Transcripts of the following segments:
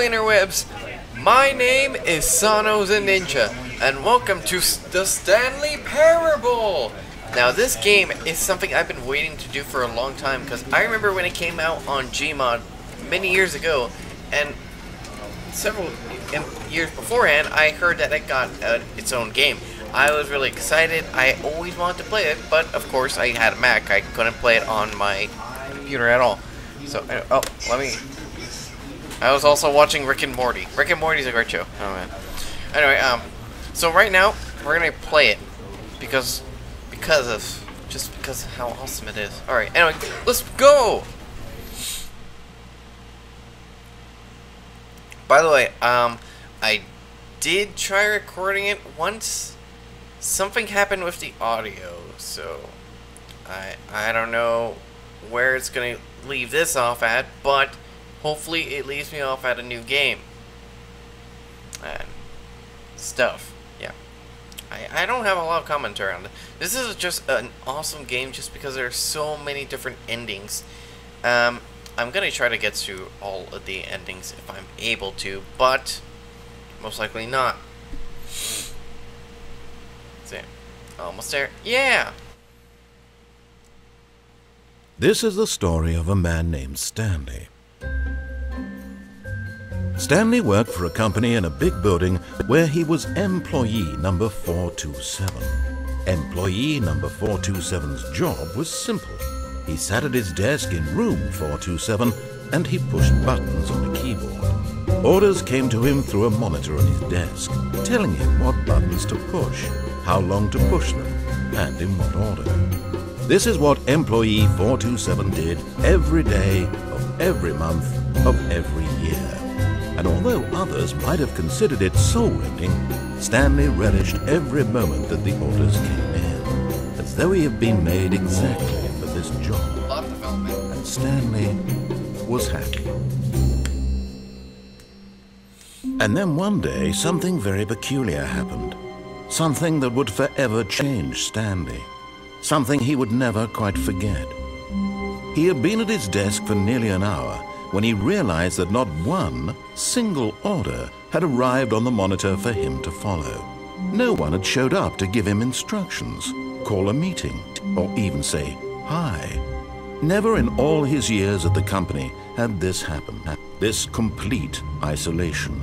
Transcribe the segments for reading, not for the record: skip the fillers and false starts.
interwebs. My name is Sano the Ninja, and welcome to the Stanley Parable. Now, this game is something I've been waiting to do for a long time, because I remember when it came out on Gmod many years ago, and several years beforehand, I heard that it got its own game. I was really excited. I always wanted to play it, but of course I had a Mac. I couldn't play it on my computer at all. So, I was also watching Rick and Morty. Rick and Morty's a great show. Oh man. Anyway, so right now we're gonna play it because how awesome it is. All right. Anyway, let's go. By the way, I did try recording it once. Something happened with the audio, so I don't know where it's gonna leave this off at, but hopefully it leaves me off at a new game and stuff. Yeah, I don't have a lot of commentary on it. This is just an awesome game just because there are so many different endings. I'm gonna try to get through all of the endings if I'm able to, but most likely not. See, almost there. Yeah. This is the story of a man named Stanley. Stanley worked for a company in a big building where he was employee number 427. Employee number 427's job was simple. He sat at his desk in room 427 and he pushed buttons on a keyboard. Orders came to him through a monitor on his desk, telling him what buttons to push, how long to push them, and in what order. This is what employee 427 did every day of every month of every year. And although others might have considered it soul-rending, Stanley relished every moment that the orders came in, as though he had been made exactly for this job. And Stanley was happy. And then one day, something very peculiar happened. Something that would forever change Stanley. Something he would never quite forget. He had been at his desk for nearly an hour when he realized that not one single order had arrived on the monitor for him to follow. No one had showed up to give him instructions, call a meeting, or even say hi. Never in all his years at the company had this happened, this complete isolation.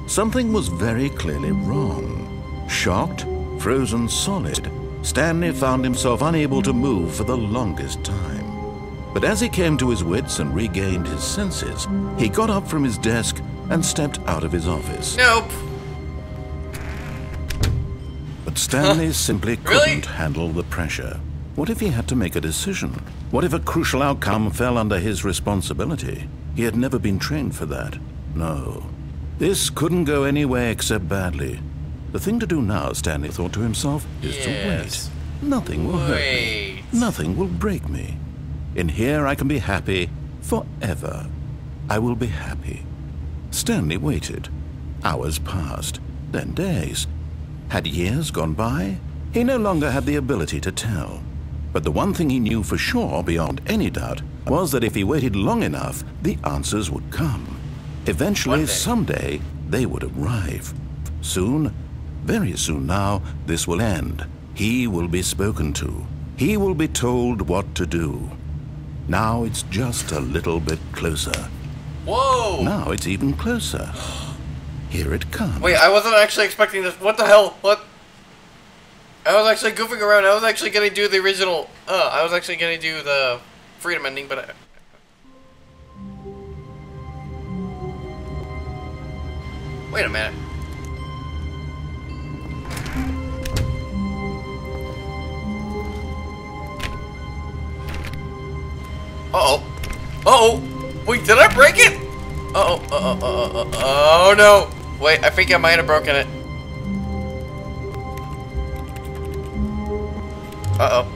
Something was very clearly wrong. Shocked, frozen solid, Stanley found himself unable to move for the longest time. But as he came to his wits and regained his senses, he got up from his desk and stepped out of his office. Nope. But Stanley simply couldn't handle the pressure. What if he had to make a decision? What if a crucial outcome fell under his responsibility? He had never been trained for that. No. This couldn't go any way except badly. The thing to do now, Stanley thought to himself, is to wait. Nothing will hurt me. Nothing will break me. In here I can be happy forever. I will be happy. Stanley waited. Hours passed, then days. Had years gone by? He no longer had the ability to tell. But the one thing he knew for sure, beyond any doubt, was that if he waited long enough, the answers would come. Eventually, someday, they would arrive. Soon, very soon now, this will end. He will be spoken to. He will be told what to do. Now it's just a little bit closer. Whoa! Now it's even closer. Here it comes. Wait, I wasn't actually expecting this. What the hell? What? I was actually goofing around. I was actually gonna do the original. I was actually gonna do the freedom ending, but wait a minute. Uh-oh. Uh-oh. Wait, did I break it? Uh-oh. Oh, no. Wait, I think I might have broken it. Uh-oh.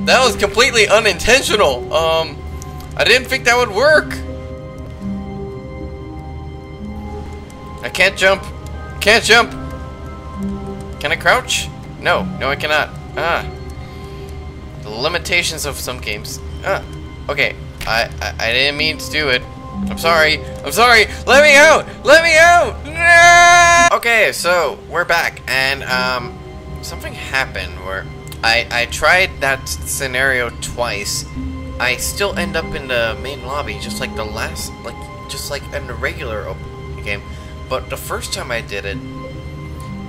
That was completely unintentional. I didn't think that would work. I can't jump. Can't jump. Can I crouch? No, I cannot. The limitations of some games. Okay. I didn't mean to do it. I'm sorry. I'm sorry. Let me out. Let me out. No! Okay, so we're back, and something happened where I tried that scenario twice. I still end up in the main lobby, just like the last, just like in the regular game. But the first time I did it,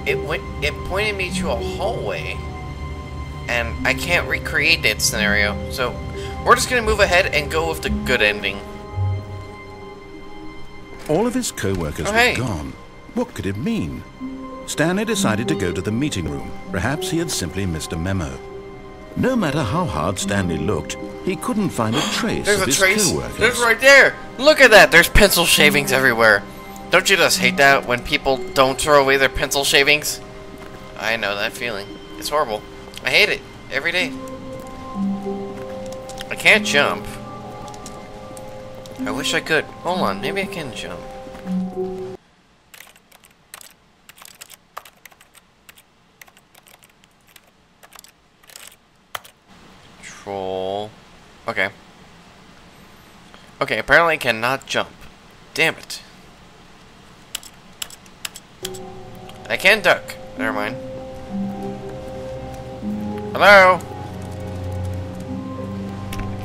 it pointed me to a hallway, and I can't recreate that scenario. So we're just gonna move ahead and go with the good ending. All of his co-workers were gone. What could it mean? Stanley decided to go to the meeting room. Perhaps he had simply missed a memo. No matter how hard Stanley looked, he couldn't find a trace of his co-workers. There's right there! Look at that! There's pencil shavings everywhere. Don't you just hate that when people don't throw away their pencil shavings? I know that feeling. It's horrible. I hate it. Every day. I can't jump. I wish I could. Hold on, maybe I can jump. Control. Okay. Okay, apparently I cannot jump. Damn it. I can duck. Never mind. Hello?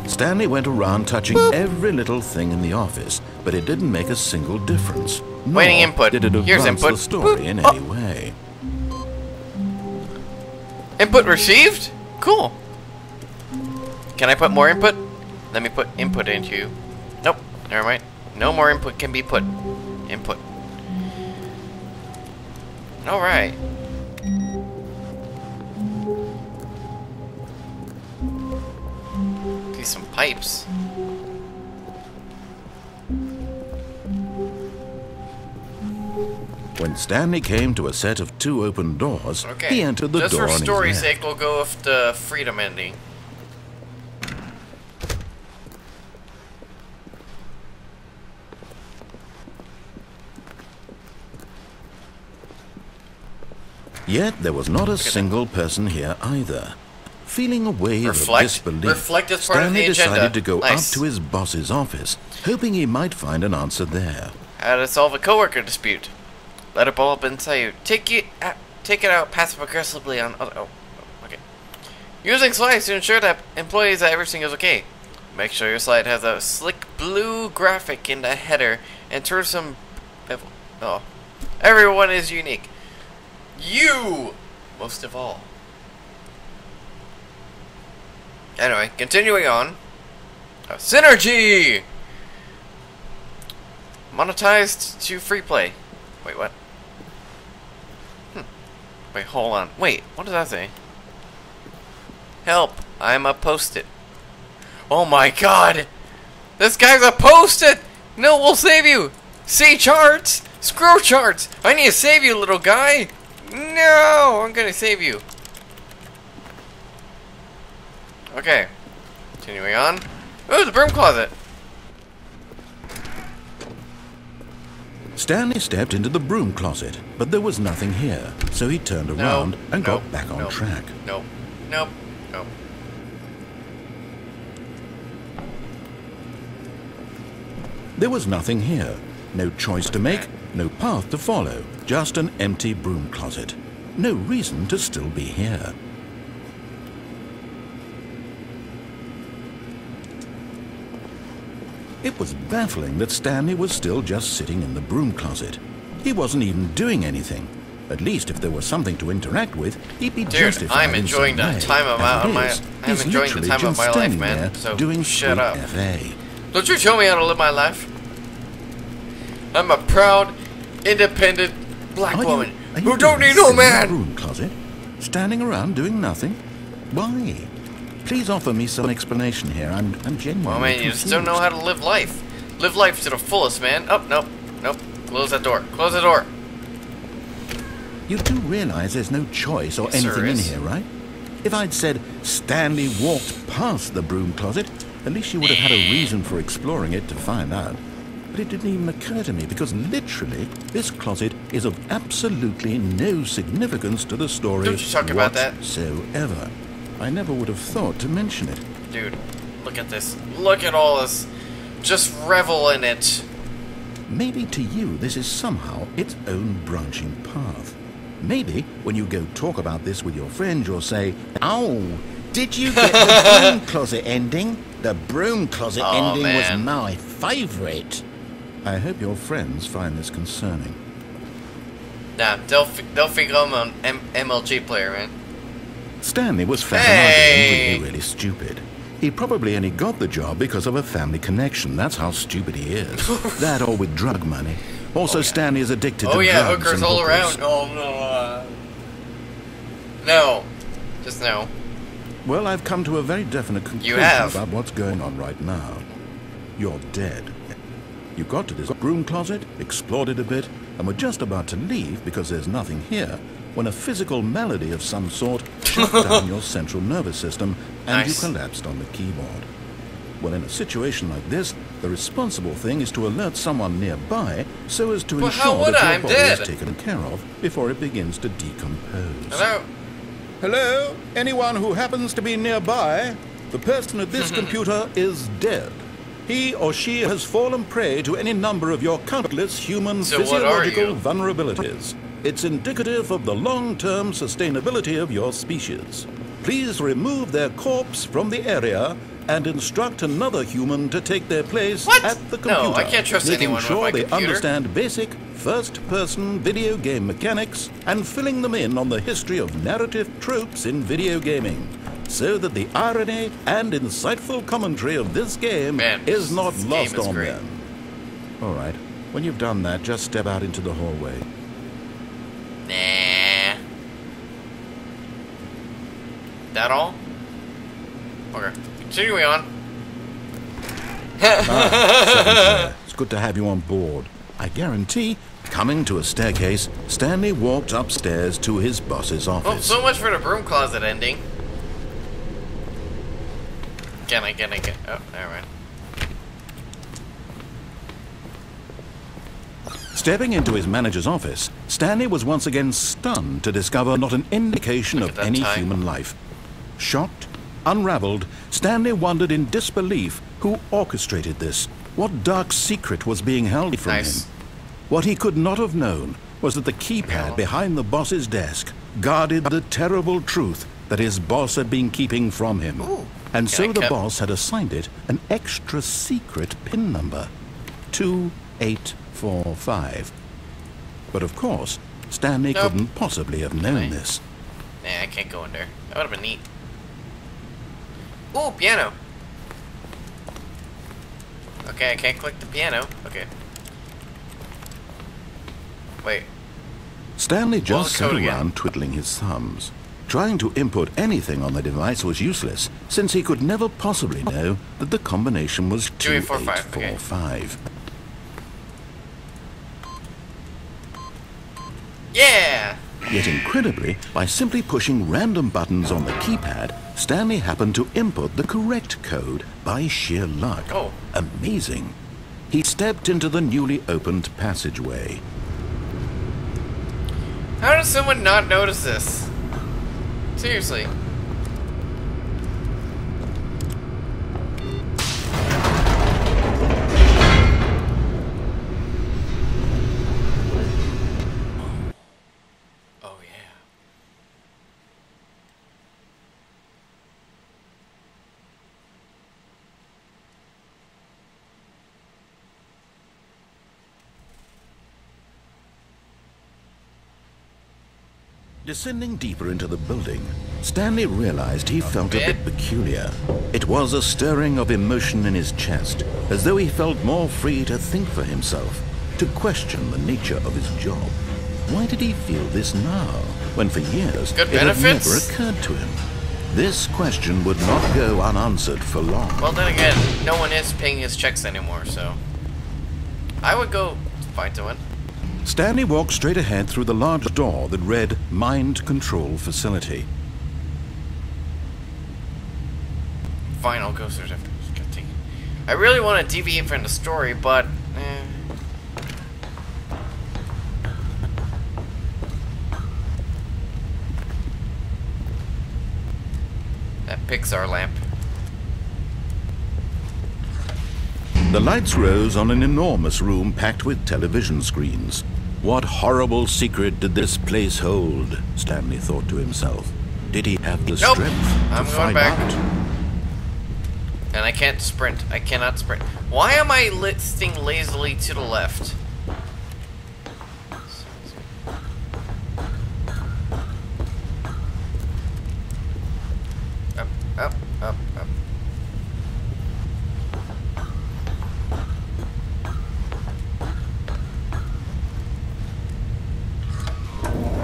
Stanley went around touching every little thing in the office, but it didn't make a single difference. Waiting input. Did it Here's advance input. the story in any way? Input received? Cool. Can I put more input? Let me put input into. Nope. Never mind. No more input can be put. Input. Alright. Some pipes. When Stanley came to a set of 2 open doors, he entered the door on his left. Just for story's sake, we'll go with the freedom ending. Yet there was not a single person here either. Feeling a wave of disbelief, Stanley decided to go up to his boss's office, hoping he might find an answer there. How to solve a coworker dispute? Let a bulb inside you. Take it out passive aggressively on other. Oh, okay. Using slides to ensure that employees that everything is okay. Make sure your slide has a slick blue graphic in the header and turn some. Oh, everyone is unique. You, most of all. Anyway, continuing on. Synergy! Monetized to free play. Wait, what? Wait, hold on. Wait, what does that say? Help! I'm a post-it. Oh my god! This guy's a post-it! No, we'll save you! See charts! Screw charts! I need to save you, little guy! No! I'm gonna save you. Okay. Continuing on. Oh, the broom closet! Stanley stepped into the broom closet, but there was nothing here, so he turned around and got back on track. Nope. Nope. Nope. There was nothing here. No choice to make, no path to follow, just an empty broom closet. No reason to still be here. It was baffling that Stanley was still just sitting in the broom closet. He wasn't even doing anything. At least if there was something to interact with, he'd be justified. I'm enjoying the time of my I'm enjoying the time of my life, man. So doing shut up. FA. Don't you tell me how to live my life. I'm a proud, independent black woman who don't need no man. Broom closet, standing around doing nothing. Why? Please offer me some explanation here. I'm genuinely Well, man, you just don't know how to live life. Live life to the fullest, man. Oh, nope. Nope. Close that door. Close the door. You do realize there's no choice or anything in here, right? If I'd said Stanley walked past the broom closet, at least you would have had a reason for exploring it to find out. But it didn't even occur to me, because literally, this closet is of absolutely no significance to the story Don't you talk about that. whatsoever. I never would have thought to mention it. Dude, Look at this. Look at all this. Just revel in it. Maybe to you this is somehow its own branching path. Maybe when you go talk about this with your friend, you'll say, "Oh, did you get the broom closet ending? The broom closet ending was my favourite." I hope your friends find this concerning. Nah, they'll figure I'm an MLG player, man. Stanley was fat and really stupid. He probably only got the job because of a family connection. That's how stupid he is. That or with drug money. Also, Stanley is addicted to drugs hookers and all hookers. around. Oh, no. No. Just no. Well, I've come to a very definite conclusion about what's going on right now. You're dead. You got to this broom closet, explored it a bit, and were just about to leave because there's nothing here, when a physical malady of some sort shut down your central nervous system and you collapsed on the keyboard. Well, in a situation like this, the responsible thing is to alert someone nearby so as to ensure that your body is taken care of before it begins to decompose. Hello? Hello? Anyone who happens to be nearby? The person at this computer is dead. He or she has fallen prey to any number of your countless human physiological vulnerabilities. It's indicative of the long-term sustainability of your species. Please remove their corpse from the area and instruct another human to take their place at the computer. No, I can't trust anyone with my computer. Making sure they understand basic first-person video game mechanics and filling them in on the history of narrative tropes in video gaming, so that the irony and insightful commentary of this game is not lost on them. All right, when you've done that, just step out into the hallway. Nah. That all? Okay. Continuing on. It's good to have you on board. I guarantee, coming to a staircase, Stanley walked upstairs to his boss's office. Oh, so much for the broom closet ending. Can I get? Oh, never mind. Stepping into his manager's office, Stanley was once again stunned to discover not an indication of any human life. Shocked, unraveled, Stanley wondered in disbelief who orchestrated this. What dark secret was being held from him? What he could not have known was that the keypad behind the boss's desk guarded the terrible truth that his boss had been keeping from him. And so the boss had assigned it an extra secret PIN number, 2845. But of course, Stanley couldn't possibly have known this. Nah, I can't go in there. That would have been neat. Ooh, piano. Okay, I can't click the piano. Okay. Wait. Stanley just sat around twiddling his thumbs. Trying to input anything on the device was useless, since he could never possibly know that the combination was 2845. Yeah! Yet incredibly, by simply pushing random buttons on the keypad, Stanley happened to input the correct code by sheer luck. Oh. Amazing. He stepped into the newly opened passageway. How does someone not notice this? Seriously. Oh, yeah. Descending deeper into the building, Stanley realized he felt a bit peculiar. It was a stirring of emotion in his chest, as though he felt more free to think for himself, to question the nature of his job. Why did he feel this now, when for years it had never occurred to him? This question would not go unanswered for long. Well, then again, no one is paying his checks anymore, so I would go find someone. Stanley walked straight ahead through the large door that read Mind Control Facility. Fine, I'll go search after. I really want to deviate from the story, but that Pixar lamp. The lights rose on an enormous room packed with television screens. What horrible secret did this place hold? Stanley thought to himself. Did he have the strength to find out? And I can't sprint. I cannot sprint. Why am I listing lazily to the left? Up, up, up, up.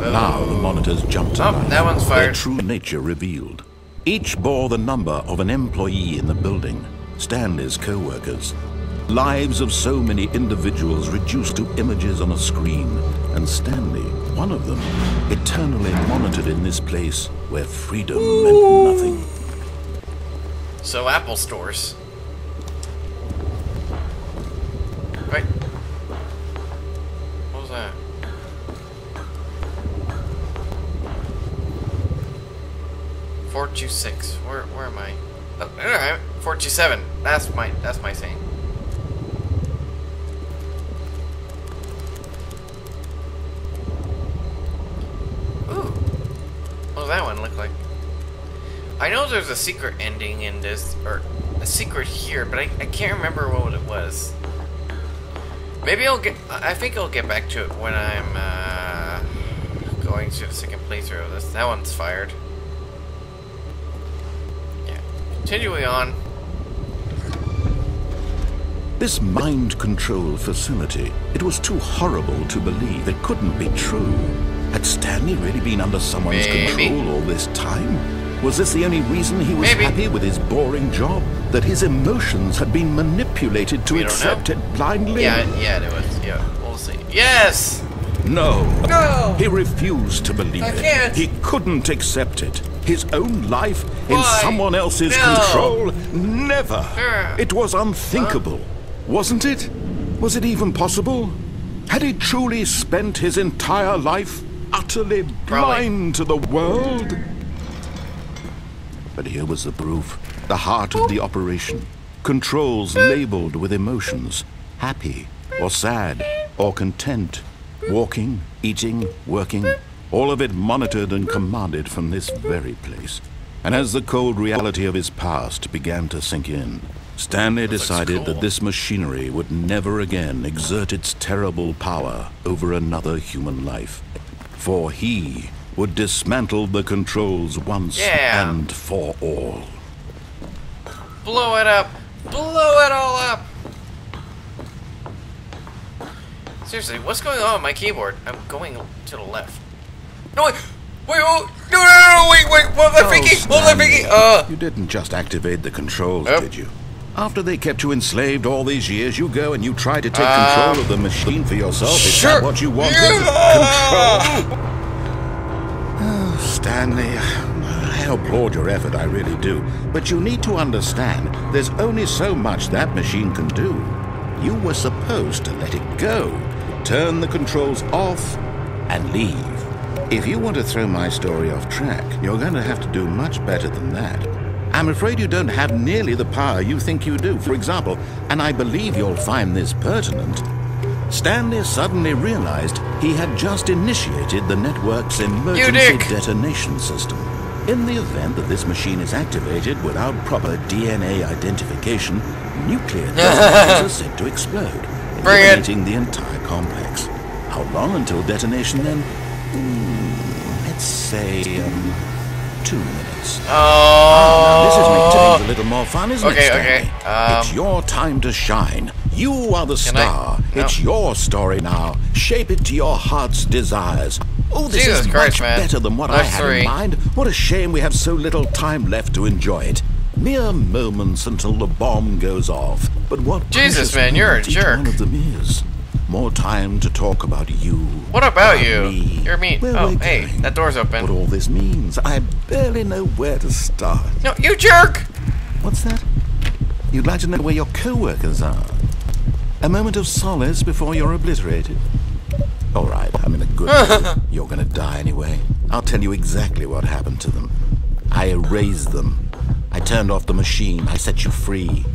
Now the monitors jumped to life. That one's fired. Their true nature revealed. Each bore the number of an employee in the building, Stanley's co-workers. Lives of so many individuals reduced to images on a screen, and Stanley, one of them, eternally monitored in this place where freedom meant nothing. So Apple stores. Right. What was that? .426. Where am I? Oh, alright. .427. That's my saying. Ooh. What does that one look like? I know there's a secret ending in this, or a secret here, but I can't remember what it was. Maybe I think I'll get back to it when I'm going to the second playthrough of this. That one's fired. Yeah. Continuing on. This mind control facility, it was too horrible to believe. It couldn't be true. Had Stanley really been under someone's control all this time? Was this the only reason he was happy with his boring job? That his emotions had been manipulated to accept it blindly? Yeah, it was. Yeah, we'll see. Yes! No. No! He refused to believe it. Can't. He couldn't accept it. His own life in someone else's control? Never. It was unthinkable. Wasn't it? Was it even possible? Had he truly spent his entire life utterly blind to the world? But here was the proof. The heart of the operation. Controls labeled with emotions. Happy, or sad, or content. Walking, eating, working. All of it monitored and commanded from this very place. And as the cold reality of his past began to sink in, Stanley decided that this machinery would never again exert its terrible power over another human life. For he would dismantle the controls once and for all. Blow it up! Blow it all up! Seriously, what's going on with my keyboard? I'm going to the left. No, wait! Wait, oh, no, wait, what was I thinking? What was I thinking? You didn't just activate the controls, did you? After they kept you enslaved all these years, you go and you try to take control of the machine for yourself. Is that what you wanted? Control! Oh, Stanley, I applaud your effort, I really do. But you need to understand, there's only so much that machine can do. You were supposed to let it go, turn the controls off, and leave. If you want to throw my story off track, you're going to have to do much better than that. I'm afraid you don't have nearly the power you think you do. For example, and I believe you'll find this pertinent, Stanley suddenly realized he had just initiated the network's emergency detonation system. In the event that this machine is activated without proper DNA identification, nuclear detonators are said to explode, eliminating the entire complex. How long until detonation then? Let's say, 2 minutes. Oh, this is making things a little more fun, isn't it, Stanley? Okay. It's your time to shine. You are the star. It's your story now. Shape it to your heart's desires. Oh, this is much better than what I had in mind. What a shame we have so little time left to enjoy it. Mere moments until the bomb goes off. But what Jesus, man, you're a jerk. One of them is. More time to talk about you. What about you? Me. You're mean. Oh, hey, that door's open. What all this means, I barely know where to start. No, you jerk! What's that? You'd like to know where your co-workers are? A moment of solace before you're obliterated? All right, I'm in a good mood. You're gonna die anyway. I'll tell you exactly what happened to them. I erased them. I turned off the machine. I set you free.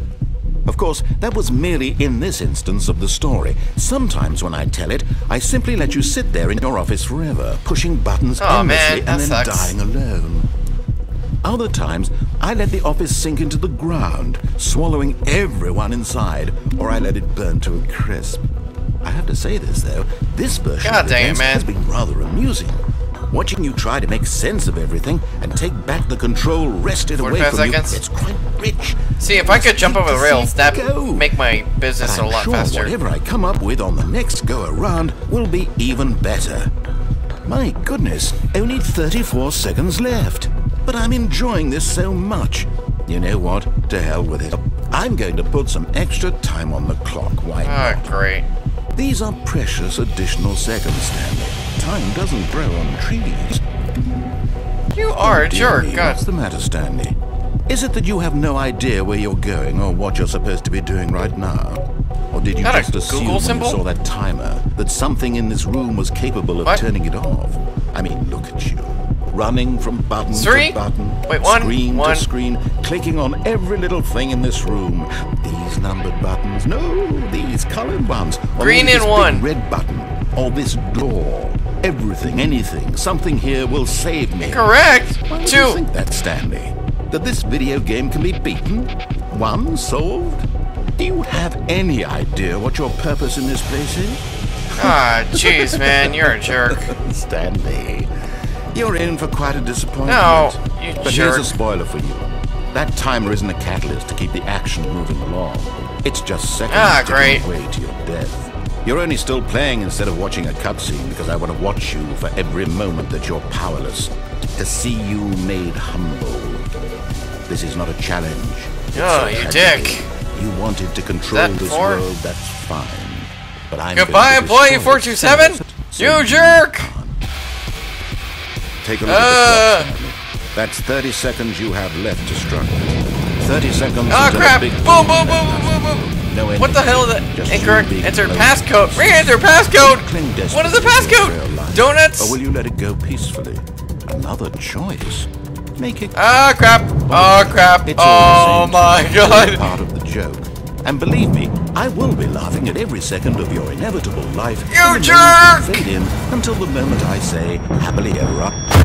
Of course, that was merely in this instance of the story. Sometimes when I tell it, I simply let you sit there in your office forever, pushing buttons endlessly and then dying alone. Other times, I let the office sink into the ground, swallowing everyone inside, or I let it burn to a crisp. I have to say this, though, this version of events has been rather amusing. Watching you try to make sense of everything and take back the control wrested away from you, it's quite rich. See, if I could jump over the rails, that'd make my business a lot faster. Whatever I come up with on the next go-around will be even better. My goodness, only 34 seconds left. But I'm enjoying this so much. You know what? To hell with it. I'm going to put some extra time on the clock. Why not? Oh, great. These are precious additional seconds, Stanley. Time doesn't grow on trees. You are a jerk. What's the matter, Stanley? Is it that you have no idea where you're going or what you're supposed to be doing right now? Or did you just assume when you saw that timer that something in this room was capable of turning it off? I mean, look at you. Running from button to button, screen to screen, clicking on every little thing in this room. These numbered buttons, no, these colored ones. Green and one. Red button, or this door. Everything, anything, something here will save me. Correct. Why do you think that, Stanley? That this video game can be beaten? Won? Solved? Do you have any idea what your purpose in this place is? Ah, jeez, man, you're a jerk. Stanley, you're in for quite a disappointment. No, you But jerk. here's a spoiler for you. That timer isn't a catalyst to keep the action moving along. It's just seconds ticking away to your death. You're only still playing instead of watching a cutscene because I want to watch you for every moment that you're powerless. To see you made humble. This is not a challenge. Oh, you dick. You wanted to control this world, that's fine. But I'm Goodbye, employee 427! You jerk! Take a look at the clock, Stanley. That's 30 seconds you have left to struggle. 30 seconds until crap! the big Boom, boom, boom, boom, boom, boom! No what the hell is that? Incorrect. Enter passcode. Re-enter passcode! What is the passcode? Donuts? Or will you let it go peacefully? Another choice. Make it. Ah, crap. Oh, crap. Oh, my God. Part of the joke. And believe me, I will be laughing at every second of your inevitable life. You jerk! Fade in until the moment I say, happily ever after.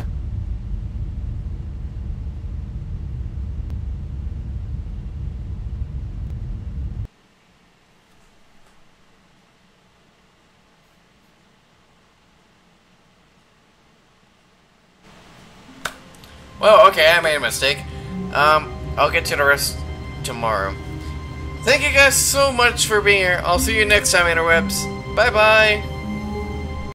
Well, okay, I made a mistake. I'll get to the rest tomorrow. Thank you guys so much for being here. I'll see you next time, interwebs. Bye-bye.